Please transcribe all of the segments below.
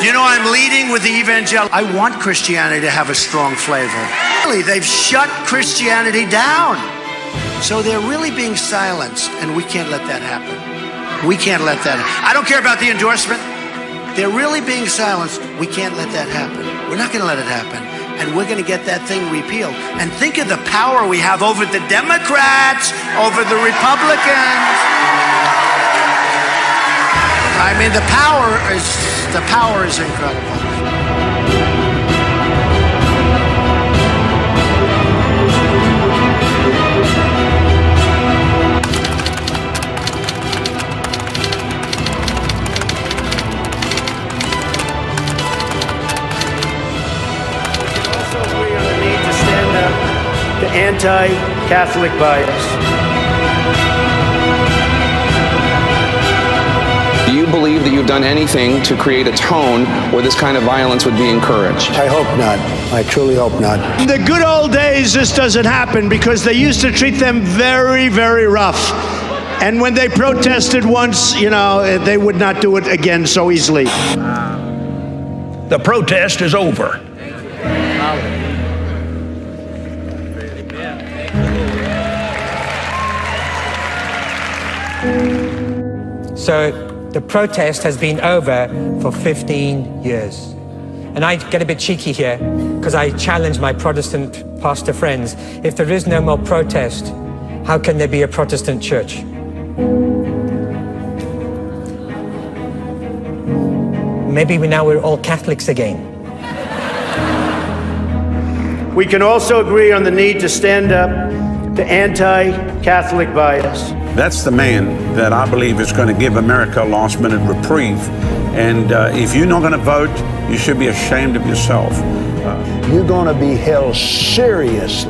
You know, I'm leading with the evangelical. I want Christianity to have a strong flavor. Really, they've shut Christianity down. So they're really being silenced, and we can't let that happen. We can't let that happen. I don't care about the endorsement. They're really being silenced. We can't let that happen. We're not going to let it happen. And we're going to get that thing repealed. And think of the power we have over the Democrats, over the Republicans. I mean, the power is incredible. Anti-Catholic bias. Do you believe that you've done anything to create a tone where this kind of violence would be encouraged? I hope not. I truly hope not. In the good old days, this doesn't happen because they used to treat them very, very rough. And when they protested once, you know, they would not do it again so easily. The protest is over. So the protest has been over for 15 years. And I get a bit cheeky here because I challenge my Protestant pastor friends. If there is no more protest, how can there be a Protestant church? Maybe now we're all Catholics again. We can also agree on the need to stand up to anti-Catholic bias. That's the man that I believe is going to give America a last-minute reprieve. And if you're not going to vote, you should be ashamed of yourself. You're going to be held seriously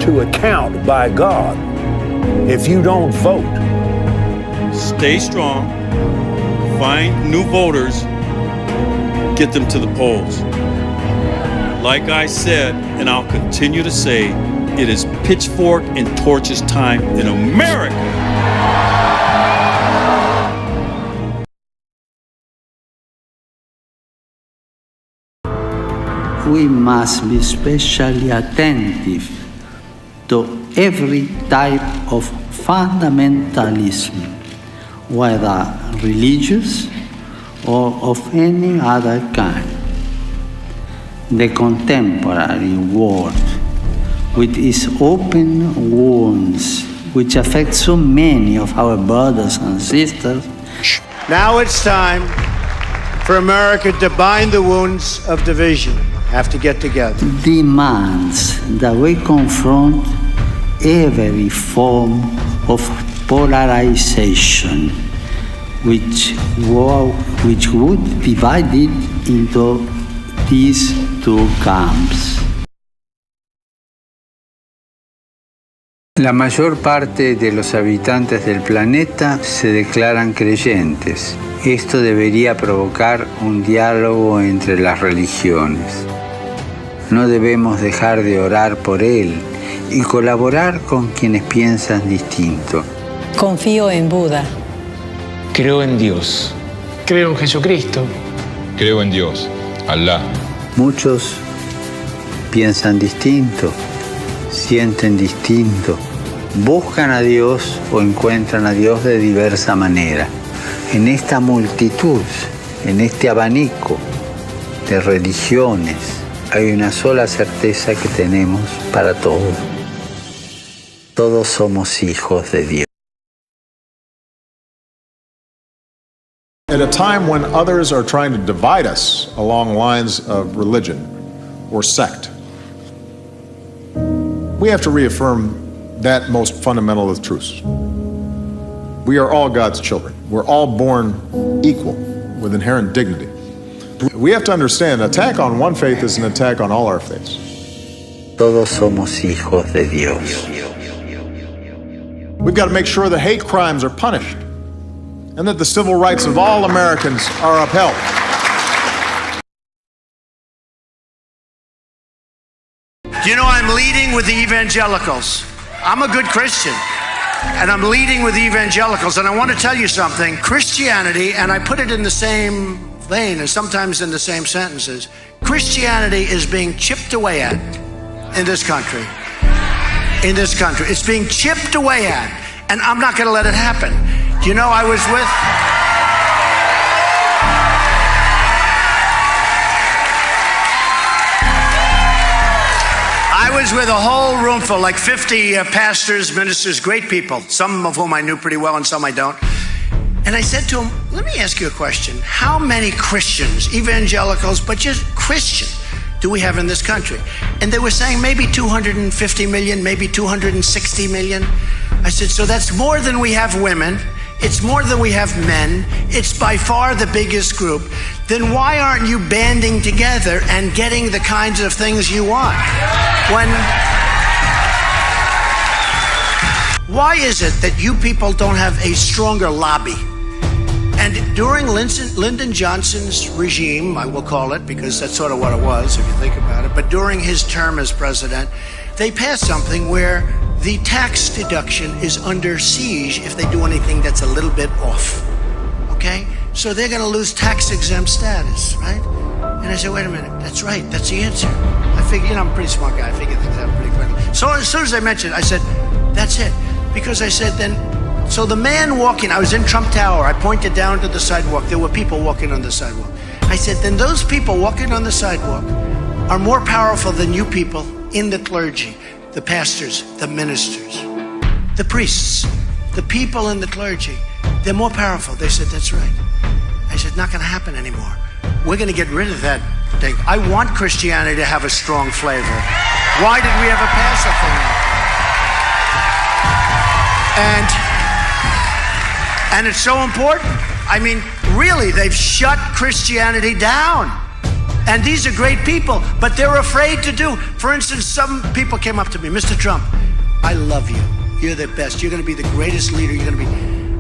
to account by God if you don't vote. Stay strong, find new voters, get them to the polls. Like I said, and I'll continue to say, it is pitchfork and torches time in America. We must be especially attentive to every type of fundamentalism, whether religious or of any other kind. The contemporary world, with its open wounds, which affect so many of our brothers and sisters. Now it's time for America to bind the wounds of division. Have to get together. Demands that we confront every form of polarization, which would divide it into these two camps. La mayor parte de los habitantes del planeta se declaran creyentes. Esto debería provocar un diálogo entre las religiones. No debemos dejar de orar por él y colaborar con quienes piensan distinto. Confío en Buda. Creo en Dios. Creo en Jesucristo. Creo en Dios, Alá. Muchos piensan distinto, sienten distinto, buscan a Dios o encuentran a Dios de diversa manera. En esta multitud, en este abanico de religiones, hay una sola certeza que tenemos para todos. Todos somos hijos de Dios. At a time when others are trying to divide us along lines of religion or sect, we have to reaffirm that most fundamental of truths. We are all God's children. We're all born equal with inherent dignity. We have to understand an attack on one faith is an attack on all our faiths. Todos somos hijos de Dios. We've got to make sure that hate crimes are punished and that the civil rights of all Americans are upheld. You know, I'm leading with the evangelicals. I'm a good Christian. And I'm leading with evangelicals. And I want to tell you something. Christianity, and I put it in the same vein and sometimes in the same sentences, Christianity is being chipped away at in this country. In this country. It's being chipped away at. And I'm not going to let it happen. Do you know, I was with a whole room full, like 50 pastors, ministers, great people, some of whom I knew pretty well and some I don't. And I said to them, let me ask you a question. How many Christians, evangelicals, but just Christians, do we have in this country? And they were saying maybe 250 million, maybe 260 million. I said, so that's more than we have women. It's more than we have men. It's by far the biggest group. Then why aren't you banding together and getting the kinds of things you want? Why is it that you people don't have a stronger lobby? And during Lyndon Johnson's regime, I will call it, because that's sort of what it was, if you think about it, but during his term as president, they passed something where the tax deduction is under siege if they do anything that's a little bit off, okay? So they're gonna lose tax-exempt status, right? And I said, wait a minute, that's right, that's the answer. I figured, I'm a pretty smart guy, I figured things out pretty quickly. So as soon as I mentioned it, I said, that's it. Because I said then, so the man walking, I was in Trump Tower, I pointed down to the sidewalk, there were people walking on the sidewalk. I said, then those people walking on the sidewalk are more powerful than you people in the clergy, the pastors, the ministers, the priests, the people in the clergy. They're more powerful. They said, that's right. I said, not gonna happen anymore. We're gonna get rid of that thing. I want Christianity to have a strong flavor. Why did we ever pass a thing like that? And it's so important. I mean, really, they've shut Christianity down. And these are great people, but they're afraid to do. For instance, some people came up to me, Mr. Trump, I love you. You're the best. You're gonna be the greatest leader.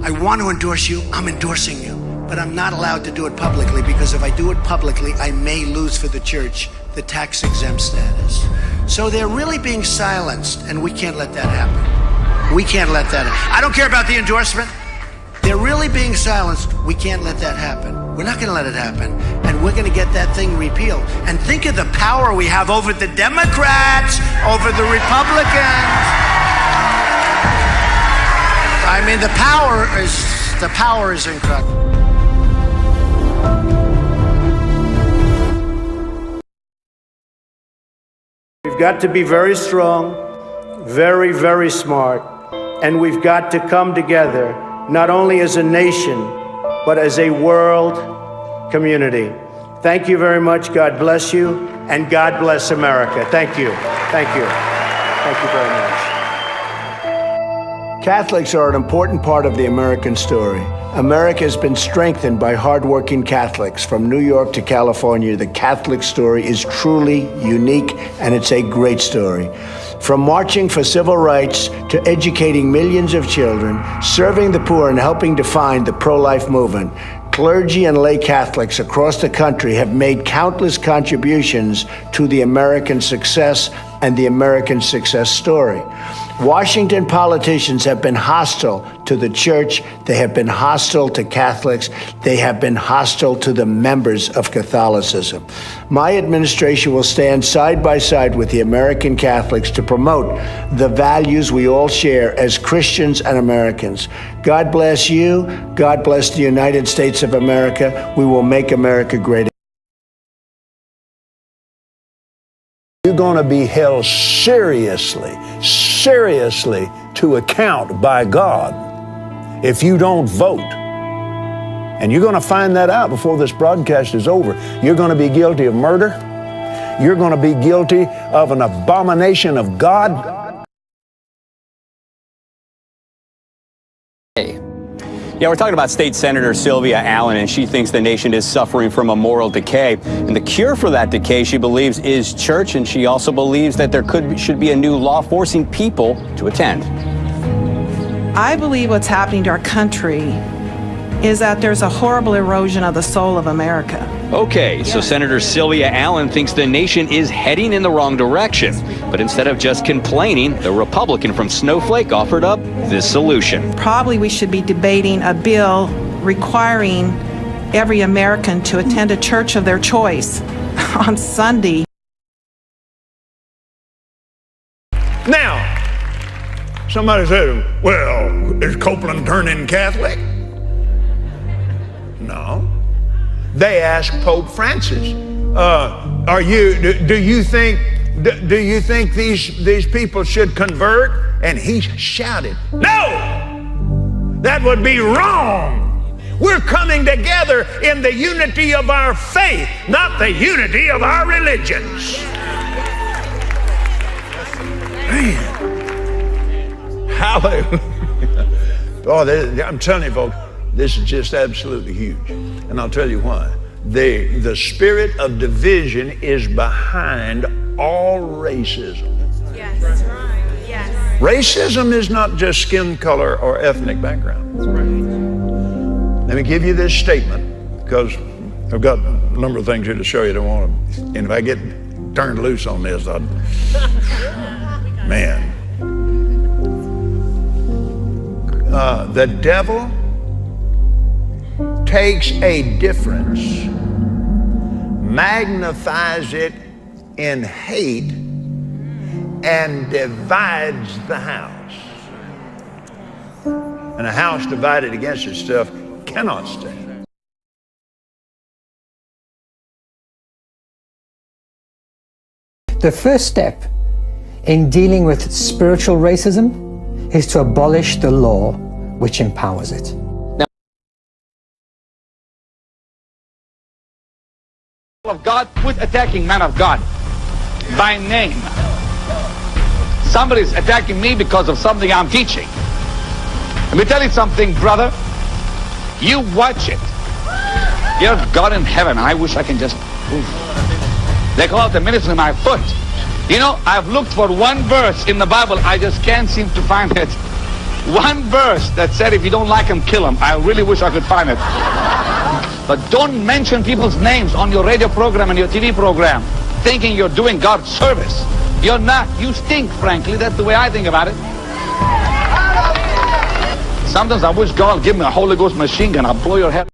I want to endorse you. I'm endorsing you. But I'm not allowed to do it publicly, because if I do it publicly, I may lose for the church the tax-exempt status. So they're really being silenced, and we can't let that happen. We can't let that happen. I don't care about the endorsement. They're really being silenced. We can't let that happen. We're not going to let it happen. And we're going to get that thing repealed. And think of the power we have over the Democrats, over the Republicans. I mean, the power is incredible. We've got to be very strong, very, very smart, and we've got to come together, not only as a nation, but as a world community. Thank you very much. God bless you, and God bless America. Thank you. Thank you. Thank you very much. Catholics are an important part of the American story. America has been strengthened by hardworking Catholics. From New York to California, the Catholic story is truly unique, and it's a great story. From marching for civil rights to educating millions of children, serving the poor, and helping define the pro-life movement, clergy and lay Catholics across the country have made countless contributions to the American success and the American success story. Washington politicians have been hostile to the church. They have been hostile to Catholics. They have been hostile to the members of Catholicism. My administration will stand side by side with the American Catholics to promote the values we all share as Christians and Americans. God bless you. God bless the United States of America. We will make America great. You're going to be held seriously to account by God if you don't vote. And you're going to find that out before this broadcast is over. You're going to be guilty of murder. You're going to be guilty of an abomination of God. Yeah, we're talking about State Senator Sylvia Allen, and she thinks the nation is suffering from a moral decay. And the cure for that decay, she believes, is church, and she also believes that there should be a new law forcing people to attend. I believe what's happening to our country is that there's a horrible erosion of the soul of America. Okay, so Senator Sylvia Allen thinks the nation is heading in the wrong direction. But instead of just complaining, the Republican from Snowflake offered up this solution. Probably we should be debating a bill requiring every American to attend a church of their choice on Sunday. Now, somebody said, well, is Copeland turning Catholic? No. They asked Pope Francis, do you think these people should convert? And he shouted, no, that would be wrong. We're coming together in the unity of our faith, not the unity of our religions. Man. Hallelujah. Oh, I'm telling you, folks, this is just absolutely huge. And I'll tell you why. The spirit of division is behind all racism. Yes, that's right. Yes. Racism is not just skin color or ethnic background. That's right. Let me give you this statement, because I've got a number of things here to show you. And if I get turned loose on this, man. The devil takes a difference, magnifies it in hate, and divides the house. And a house divided against itself cannot stand. The first step in dealing with spiritual racism is to abolish the law which empowers it. Of God, quit attacking man of God by name. Somebody's attacking me because of something I'm teaching. Let me tell you something, brother. You watch it. Dear God in heaven, I wish I can just move. They call out the ministry of my foot. You know, I've looked for one verse in the Bible. I just can't seem to find it. One verse that said if you don't like him, kill him. I really wish I could find it. But don't mention people's names on your radio program and your TV program thinking you're doing God's service. You're not. You stink, frankly. That's the way I think about it. Sometimes I wish God would give me a Holy Ghost machine gun. I'll blow your head.